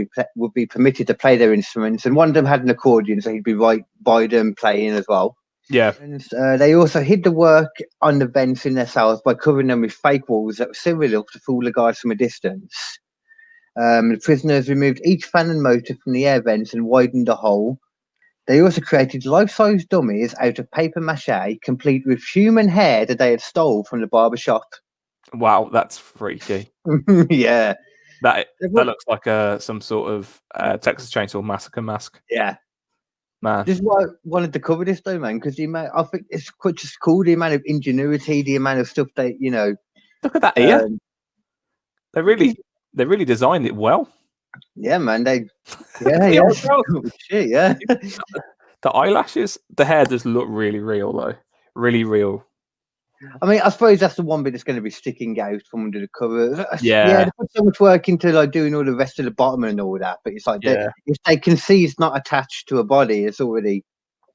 be permitted to play their instruments. And one of them had an accordion, so he'd be right by them playing as well. Yeah. And they also hid the work on the vents in their cells by covering them with fake walls that were silvered enough to fool the guards from a distance. The prisoners removed each fan and motor from the air vents and widened the hole. They also created life-size dummies out of paper mache, complete with human hair that they had stole from the barber shop. Wow, that's freaky. Yeah. That looks like some sort of Texas Chainsaw Massacre mask. Yeah. Man. This is why I wanted to cover this, though, man, because I think it's quite just cool, the amount of ingenuity, the amount of stuff they, Look at that ear. They really designed it well. Yeah, man. Shit, yeah. The eyelashes, the hair does look really real, though. Really real. I mean, I suppose that's the one bit that's going to be sticking out from under the cover. Yeah. They put so much work into doing all the rest of the bottom and all that, but it's like if they can see it's not attached to a body, it's already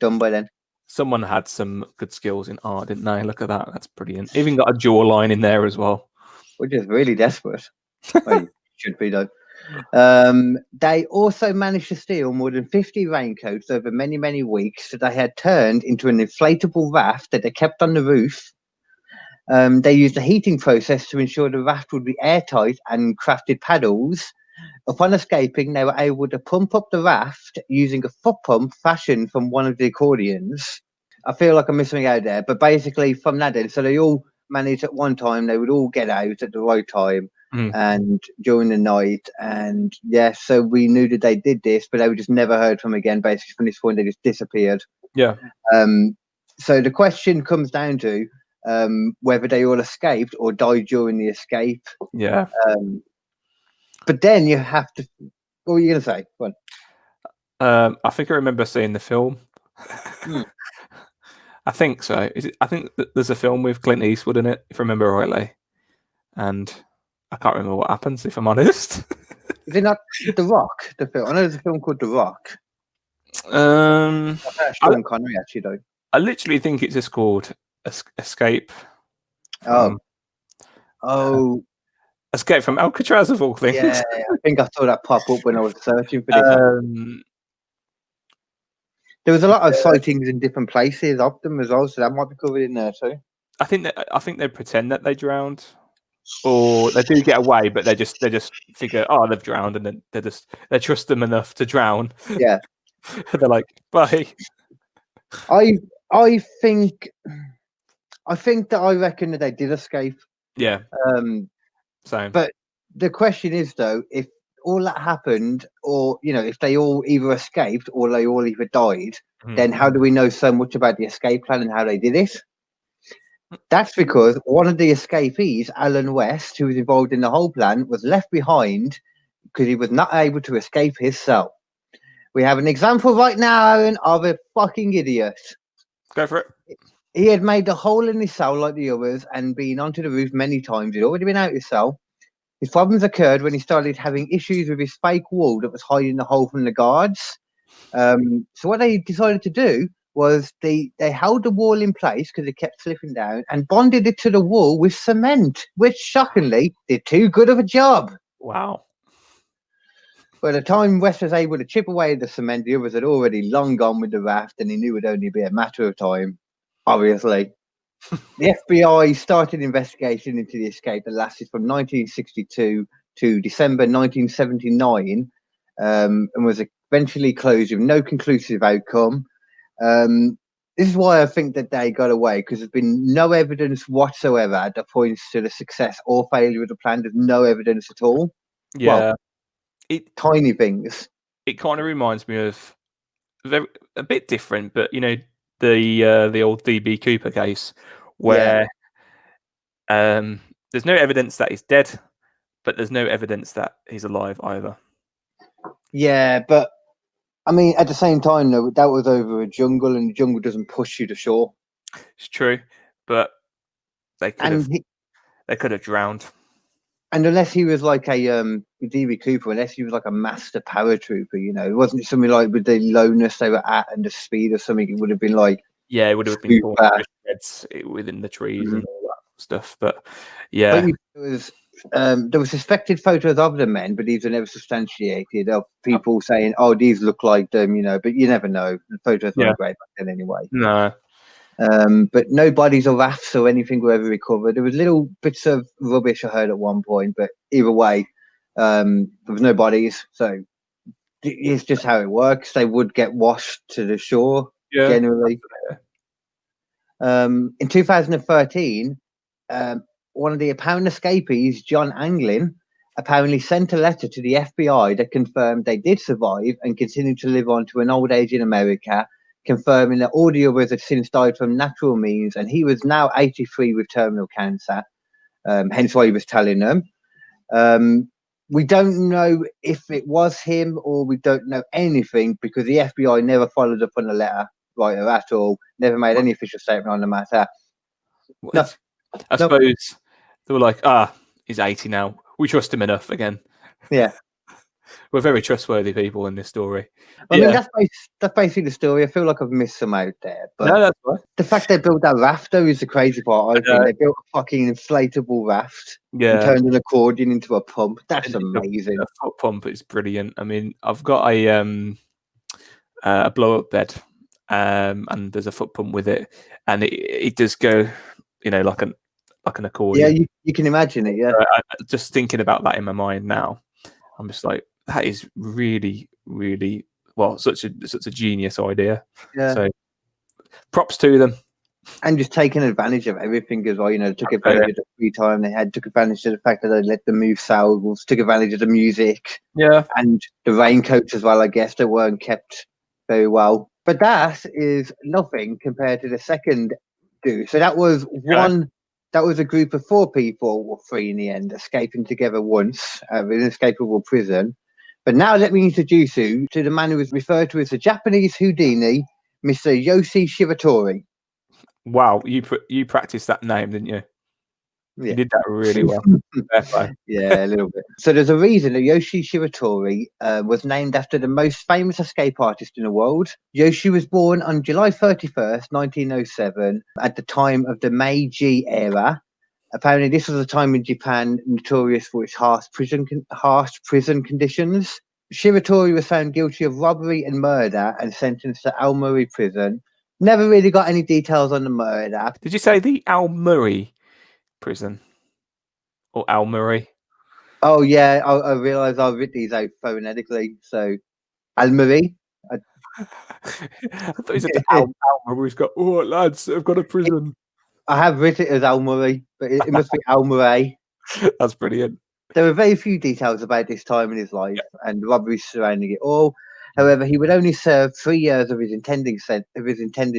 done by then. Someone had some good skills in art, didn't they? Look at that. That's brilliant. Even got a jawline in there as well. Which is really desperate. Well, should be, though. They also managed to steal more than 50 raincoats over many, many weeks that they had turned into an inflatable raft that they kept on the roof. They used a heating process to ensure the raft would be airtight and crafted paddles. Upon escaping, they were able to pump up the raft using a foot pump fashioned from one of the accordions. I feel like I'm missing out there, but basically from that end, so they all managed at one time, they would all get out at the right time and during the night. And so we knew that they did this, but they were just never heard from again. Basically, from this point, they just disappeared. Yeah. So the question comes down to whether they all escaped or died during the escape. Yeah. But then you have to. What were you going to say? What? I think I remember seeing the film. I think so. I think there's a film with Clint Eastwood in it, if I remember rightly. And I can't remember what happens, if I'm honest. Is it not The Rock, the film? I know there's a film called The Rock. Sean Connery, actually, though. I literally think it's just called Escape. Escape from Alcatraz, of all things. Yeah, I think I saw that pop up when I was searching for this. There was a lot of sightings in different places of them as well, so that might be covered in there too. I think they pretend that they drowned, or they do get away, but they just figure, oh, they've drowned, and then they trust them enough to drown. Yeah, they're like, bye. I think that I reckon that they did escape. Yeah. Same. But the question is, though, if all that happened, or if they all either escaped or they all either died, then how do we know so much about the escape plan and how they did it? That's because one of the escapees, Alan West, who was involved in the whole plan, was left behind because he was not able to escape his cell. We have an example right now, Aaron, of a fucking idiot. Go for it. He had made a hole in his cell like the others and been onto the roof many times. He'd already been out his cell. His problems occurred when he started having issues with his fake wall that was hiding the hole from the guards. So what they decided to do was they held the wall in place because it kept slipping down and bonded it to the wall with cement, which shockingly did too good of a job. Wow. By the time West was able to chip away the cement, the others had already long gone with the raft, and he knew it would only be a matter of time, obviously. the FBI started an investigation into the escape that lasted from 1962 to December 1979, and was eventually closed with no conclusive outcome. This is why I think that they got away, because there's been no evidence whatsoever that points to the success or failure of the plan. There's no evidence at all. Yeah, well, tiny things. It kind of reminds me of a bit different, but the old DB Cooper case where there's no evidence that he's dead, but there's no evidence that he's alive either. Yeah, but I mean, at the same time, though, that was over a jungle, and the jungle doesn't push you to shore. It's true, but they could have drowned. And unless he was like a D.B. Cooper, unless he was like a master paratrooper, it wasn't something like with the lowness they were at and the speed or something. It would have been like it would have been within the trees and all that stuff. But yeah, there were suspected photos of the men, but these were never substantiated. Of people saying, "Oh, these look like them," but you never know. The photos weren't great back then, anyway. No. But no bodies or rafts or anything were ever recovered. There was little bits of rubbish I heard at one point, but either way, there was no bodies. So it's just how it works. They would get washed to the shore generally. In 2013, one of the apparent escapees, John Anglin, apparently sent a letter to the FBI that confirmed they did survive and continued to live on to an old age in America, confirming that all the others had since died from natural means, and he was now 83 with terminal cancer, hence why he was telling them. We don't know if it was him, or we don't know anything, because the FBI never followed up on the letter writer at all, never made any official statement on the matter. I suppose they were like, he's 80 now. We trust him enough again. Yeah. We're very trustworthy people in this story. I mean, that's basically the story. I feel like I've missed some out there. But no, that's right. The fact they built that raft, though, is the crazy part. I think they built a fucking inflatable raft and turned an accordion into a pump. That's amazing. A foot pump is brilliant. I mean, I've got a blow-up bed, and there's a foot pump with it, and it does go, like an accordion. Yeah, you can imagine it. Yeah, just thinking about that in my mind now, I'm just like, that is really, really such a genius idea. Yeah. So, props to them. And just taking advantage of everything as well. Took advantage of the free time they had. Took advantage of the fact that they let them move sails. Took advantage of the music. Yeah, and the raincoats as well. I guess they weren't kept very well. But that is nothing compared to the second do. So that was one. That was a group of 4 people, or 3 in the end, escaping together once in an unescapable prison. But now let me introduce you to the man who was referred to as the Japanese Houdini, Mr. Yoshie Shiratori. Wow, you practiced that name, didn't you? Yeah. You did that really well. Yeah, a little bit. So there's a reason that Yoshie Shiratori was named after the most famous escape artist in the world. Yoshie was born on July 31st, 1907, at the time of the Meiji era. Apparently, this was a time in Japan notorious for its harsh prison conditions. Shiratori was found guilty of robbery and murder and sentenced to Aomori prison. Never really got any details on the murder. Did you say the Aomori prison? Or Aomori? Oh, yeah. I realised I've written these out phonetically. So, Aomori. I thought you said Aomori's got, lads, I've got a prison. I have written it as Aomori, but it must be Aomori. That's brilliant. There were very few details about this time in his life and the robberies surrounding it all. However, he would only serve 3 years of his intended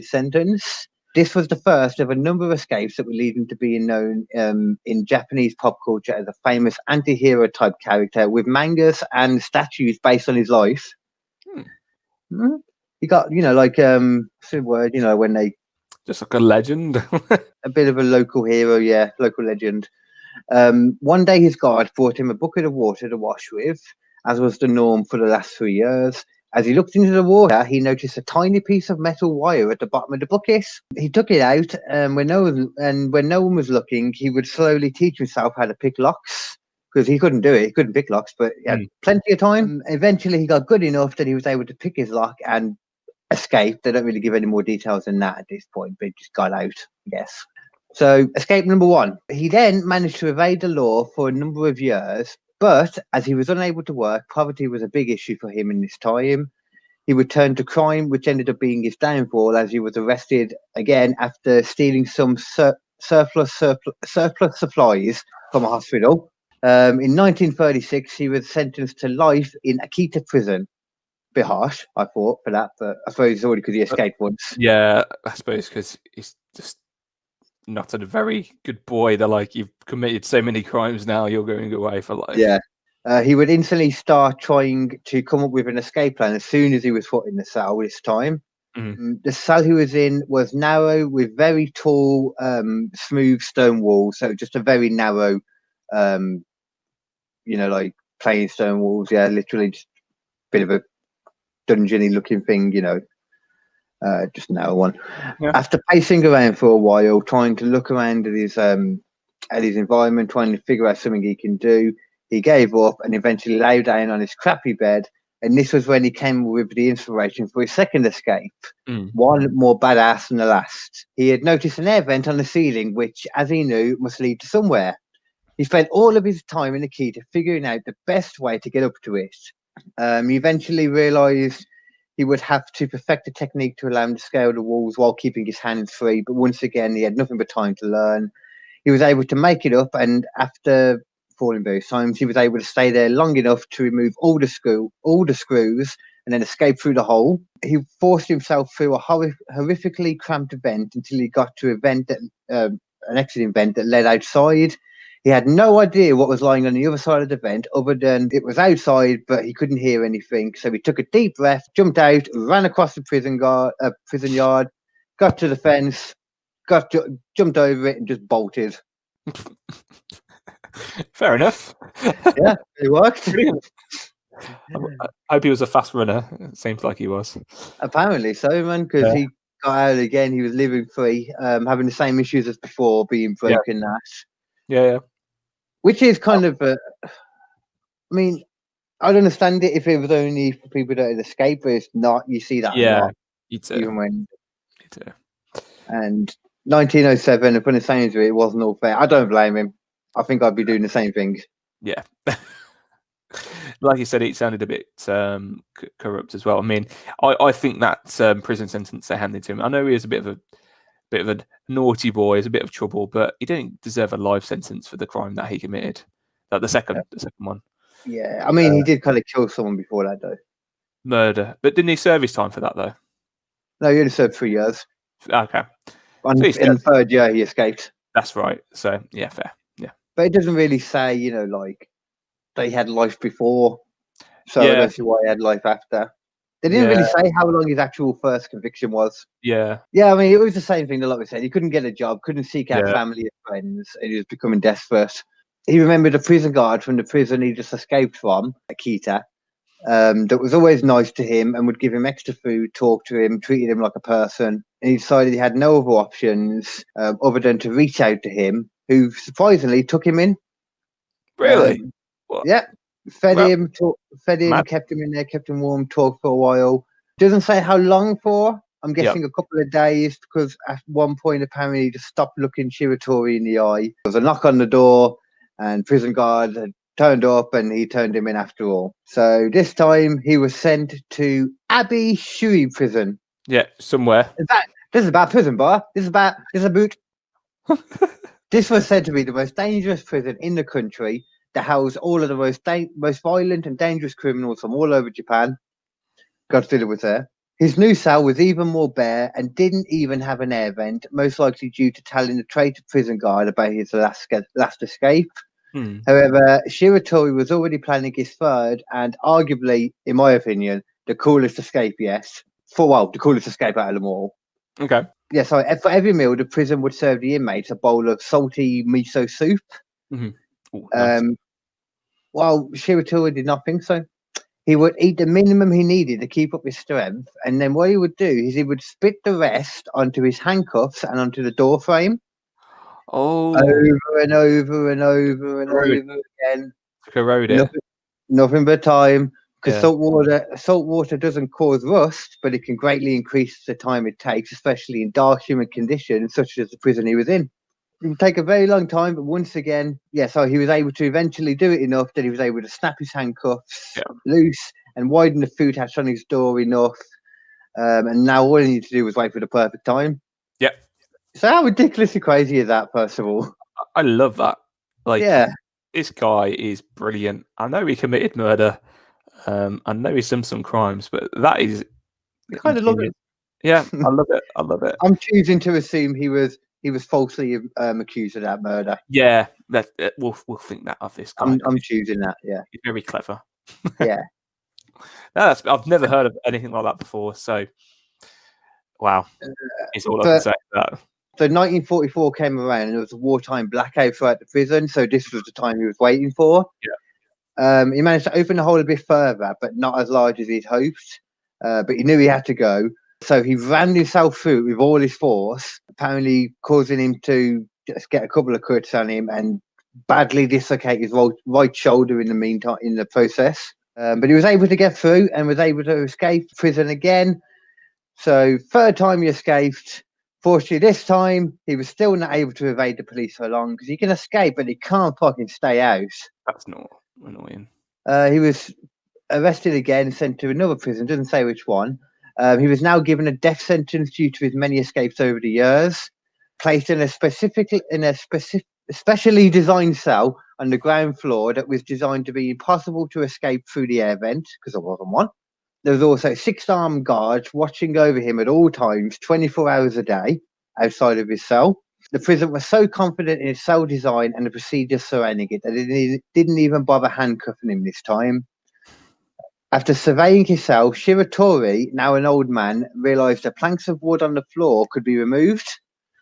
sentence. This was the first of a number of escapes that would lead him to being known in Japanese pop culture as a famous anti-hero type character, with mangas and statues based on his life. He got, when they... Just like a legend. A bit of a local hero, local legend. One day his guard brought him a bucket of water to wash with, as was the norm for the last 3 years. As he looked into the water, he noticed a tiny piece of metal wire at the bottom of the bucket. He took it out, and when no one was looking, he would slowly teach himself how to pick locks, because he couldn't do it. He couldn't pick locks, but he had plenty of time. Eventually, he got good enough that he was able to pick his lock and escape. They don't really give any more details than that at this point, but he just got out, I guess. So, escape number 1. He then managed to evade the law for a number of years, but as he was unable to work, poverty was a big issue for him in this time. He would turn to crime, which ended up being his downfall, as he was arrested again after stealing some surplus supplies from a hospital. In 1936, he was sentenced to life in Akita prison. Bit harsh, I thought, for that, but I suppose it's already because he escaped once. Yeah, I suppose because he's just not a very good boy. They're like, you've committed so many crimes now, you're going away for life. Yeah. He would instantly start trying to come up with an escape plan as soon as he was put in the cell this time. The cell he was in was narrow with very tall, smooth stone walls. So just a very narrow, like plain stone walls. Yeah, literally just a bit of a dungeony looking thing, just an narrow one. Yeah. After pacing around for a while, trying to look around at his environment, trying to figure out something he can do, he gave up and eventually lay down on his crappy bed. And this was when he came with the inspiration for his second escape, one more badass than the last. He had noticed an air vent on the ceiling, which, as he knew, must lead to somewhere. He spent all of his time in Akita figuring out the best way to get up to it. He eventually realized he would have to perfect a technique to allow him to scale the walls while keeping his hands free. But once again, he had nothing but time to learn. He was able to make it up, and after falling various times, he was able to stay there long enough to remove all the screws, and then escape through the hole. He forced himself through a horrifically cramped vent until he got to an exiting vent that led outside. He had no idea what was lying on the other side of the vent, other than it was outside, but he couldn't hear anything. So he took a deep breath, jumped out, ran across the prison yard, got to the fence, jumped over it, and just bolted. Fair enough. Yeah, it worked. I hope he was a fast runner. It seems like he was. Apparently so, man, because he got out again. He was living free, having the same issues as before, being broken that. Yeah. Which is kind of I mean, I'd understand it if it was only for people that had escaped, but it's not. You see that a lot. You too. Even when... You too. And 1907, upon the sounds of it, it wasn't all fair. I don't blame him. I think I'd be doing the same thing. Yeah. Like you said, it sounded a bit corrupt as well. I mean, I think that prison sentence they handed to him, I know he was a bit of a naughty boy, he's a bit of trouble, but he didn't deserve a life sentence for the crime that he committed. Like the second one. Yeah, I mean, he did kind of kill someone before that, though. Murder. But didn't he serve his time for that, though? No, he only served 3 years. Okay. In the third year, he escaped. That's right. So, yeah, fair. Yeah. But it doesn't really say, like, that he had life before. So I don't see why he had life after. They didn't really say how long his actual first conviction was. Yeah. Yeah, I mean, it was the same thing that, like we said, he couldn't get a job, couldn't seek out family and friends, and he was becoming desperate. He remembered a prison guard from the prison he just escaped from, Akita, that was always nice to him and would give him extra food, talk to him, treated him like a person. And he decided he had no other options other than to reach out to him, who surprisingly took him in. Really? Yeah. Fed him, kept him in there, kept him warm, talked for a while. Doesn't say how long for. I'm guessing a couple of days, because at one point apparently he just stopped looking Shiratori in the eye. There was a knock on the door, and prison guard had turned up, and he turned him in after all. So this time he was sent to Abbey Shui prison. Yeah, somewhere. This is about prison bar. This is a boot. This was said to be the most dangerous prison in the country, that housed all of the most violent and dangerous criminals from all over Japan. Godzilla was there. His new cell was even more bare and didn't even have an air vent, most likely due to telling the traitor prison guard about his last escape. However, Shiratori was already planning his third and arguably, in my opinion, the coolest escape yet. The coolest escape out of them all. Okay. Yeah, so for every meal, the prison would serve the inmates a bowl of salty miso soup. Ooh, nice. Well, Shiratori did not think so. He would eat the minimum he needed to keep up his strength, and then what he would do is he would spit the rest onto his handcuffs and onto the door frame. Oh. Over and over and over and over again. Corrode it. Nothing but time. Because salt water doesn't cause rust, but it can greatly increase the time it takes, especially in dark, humid conditions such as the prison he was in. It would take a very long time, but once again, so he was able to eventually do it enough that he was able to snap his handcuffs loose and widen the food hatch on his door enough. And now all he needed to do was wait for the perfect time. Yeah. So how ridiculously crazy is that, first of all? I love that. This guy is brilliant. I know he committed murder. I know he's done some crimes, but that is... I kind of love it. Yeah, I love it. I love it. I'm choosing to assume he was falsely accused of that murder. Yeah, we'll think that of this guy. I'm choosing that. Yeah, he's very clever. Yeah, I've never heard of anything like that before. So, wow, it's all I can say about that. So 1944 came around, and there was a wartime blackout throughout the prison. So this was the time he was waiting for. Yeah. He managed to open the hole a bit further, but not as large as he'd hoped. But he knew he had to go. So he ran himself through with all his force, apparently causing him to just get a couple of cuts on him and badly dislocate his right shoulder in the meantime, in the process. But he was able to get through and was able to escape prison again. So third time he escaped. Fortunately, this time he was still not able to evade the police for long, because he can escape, but he can't fucking stay out. That's not annoying. He was arrested again, sent to another prison, doesn't say which one. He was now given a death sentence due to his many escapes over the years, placed in a specially designed cell on the ground floor that was designed to be impossible to escape through the air vent, because there wasn't one. There was also 6 armed guards watching over him at all times, 24 hours a day, outside of his cell. The prison was so confident in its cell design and the procedures surrounding it that it didn't even bother handcuffing him this time. After surveying his cell, Shiratori, now an old man, realised that planks of wood on the floor could be removed.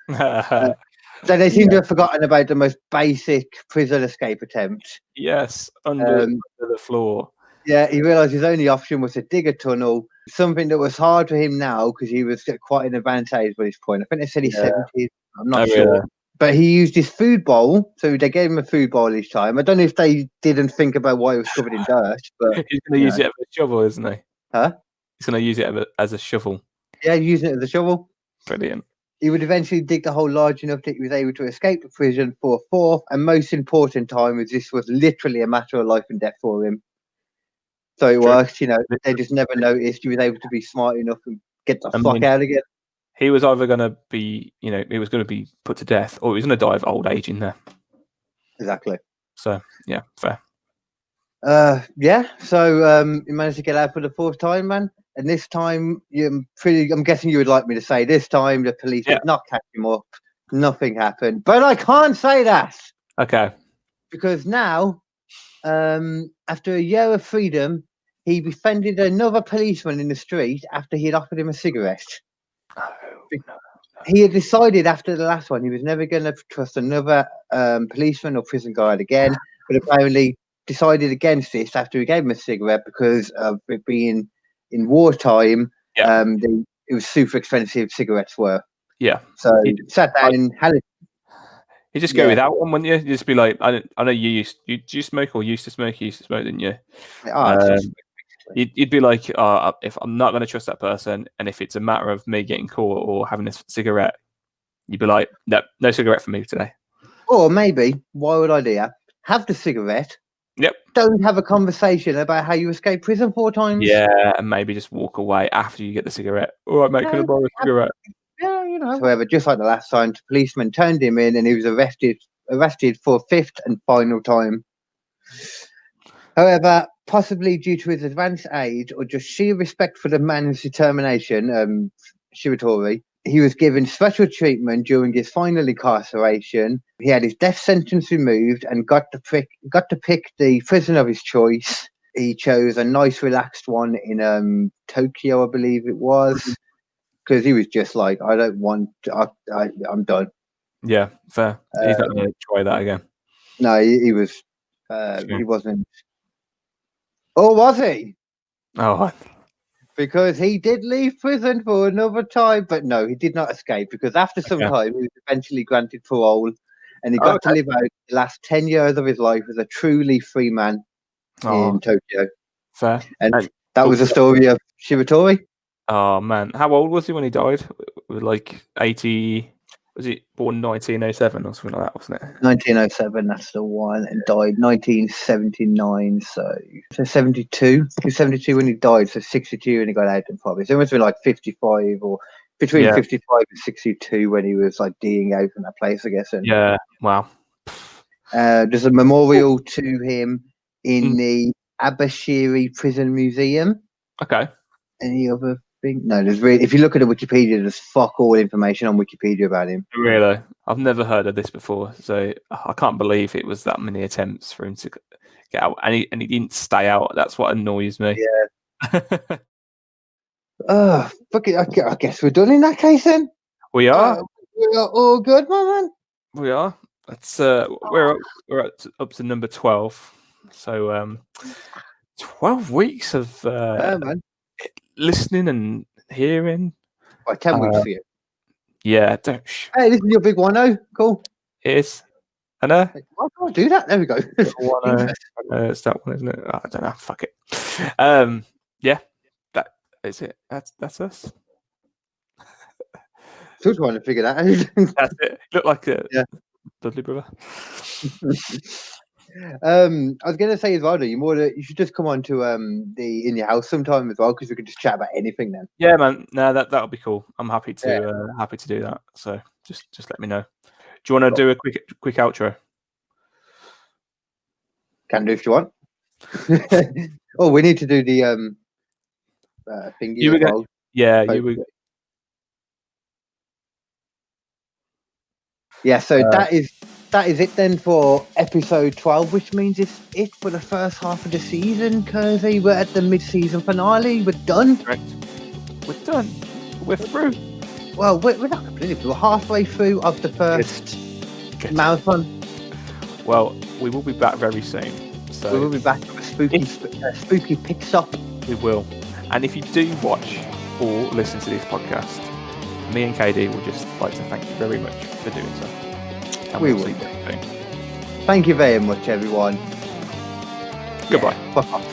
So they seem to have forgotten about the most basic prison escape attempt. Yes, under the floor. Yeah, he realised his only option was to dig a tunnel, something that was hard for him now because he was at quite an advantage by this point. I think they said he's 70. I'm not sure. Yeah. But he used his food bowl, so they gave him a food bowl each time. I don't know if they didn't think about why it was covered in dirt. But he's going to use it as a shovel, isn't he? Huh? He's going to use it as a shovel. Yeah, using it as a shovel. Brilliant. He would eventually dig the hole large enough that he was able to escape the prison for a fourth and most important time, as this was literally a matter of life and death for him. So it worked, they just never noticed. He was able to be smart enough and get the fuck out again. He was either going to be, he was going to be put to death, or he was going to die of old age in there. Exactly. So, yeah, fair. So he managed to get out for the fourth time, man. And this time, I'm guessing you would like me to say, this time the police did not catch him up. Nothing happened. But I can't say that. Okay. Because now, after a year of freedom, he befriended another policeman in the street after he had offered him a cigarette. Oh, no. He had decided after the last one he was never going to trust another policeman or prison guard again, but apparently decided against this after he gave him a cigarette because of it being in wartime. It was super expensive, cigarettes were. Yeah. So he sat down and had it. You just go without one, wouldn't you? You just be like, I know you smoke or used to smoke? You used to smoke, didn't you? You'd be like, if I'm not going to trust that person, and if it's a matter of me getting caught or having a cigarette, you'd be like, no cigarette for me today. Or maybe, why would I do that? Have the cigarette. Yep. Don't have a conversation about how you escaped prison 4 times. Yeah, and maybe just walk away after you get the cigarette. All right, mate, can I borrow a cigarette? Yeah, However, just like the last time, the policeman turned him in and he was arrested for a 5th and final time. However, possibly due to his advanced age or just sheer respect for the man's determination, Shiratori, he was given special treatment during his final incarceration. He had his death sentence removed and got to pick the prison of his choice. He chose a nice, relaxed one in Tokyo, I believe it was, because he was just like, I don't want. I'm done. Yeah, fair. He's not going to try that again. No, he was. He wasn't. Or was he? Oh. Because he did leave prison for another time, but no, he did not escape, because after some time he was eventually granted parole and he got to live out the last 10 years of his life as a truly free man in Tokyo. Fair. And that was the story of Shiratori. Oh, man. How old was he when he died? Like 80? Was he born 1907 or something like that, wasn't it? 1907, that's the one, and died 1979. So 72. He was 72 when he died, so 62 when he got out in probably. So it must have been like 55 or between 55 and 62 when he was like D'ing out in that place, I guess. And yeah, wow. There's a memorial to him in the Abashiri Prison Museum. Okay. Any other thing? No, there's really. If you look at the Wikipedia, there's fuck all information on Wikipedia about him. Really, I've never heard of this before, so I can't believe it was that many attempts for him to get out, and he didn't stay out. That's what annoys me. Yeah. Fuck it. I guess we're done in that case then. We are. We are all good, my man. We are. That's we're up to number 12. So 12 weeks of listening and hearing. 10 weeks for you. Yeah, don't. Hey, this is your big 1-0. Cool. It is. I know. I can't do that. There we go. It's that one, isn't it? I don't know. Fuck it. Yeah, that is it. That's us. Still trying to figure that out. That's it. Look like a Dudley brother. I was going to say as well, you should just come on to the In Your House sometime as well, because we could just chat about anything then. Yeah, man. No, that'll be cool. I'm happy to do that. So just let me know. Do you want to do a quick outro? Can do if you want. Oh, we need to do the thingy. You were. Yeah, so that is it then for episode 12, which means it's it for the first half of the season, Kersey. We're at the mid-season finale. We're done. Correct. We're done. We're through. Well, we're not completely through. We're halfway through of the first marathon. Well, we will be back very soon. So we will be back with a spooky pick stop. We will. And if you do watch or listen to this podcast, me and KD will just like to thank you very much for doing so. And we will. Thank you very much, everyone. Goodbye. Fuck off.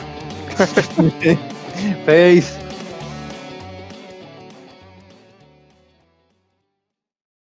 Peace.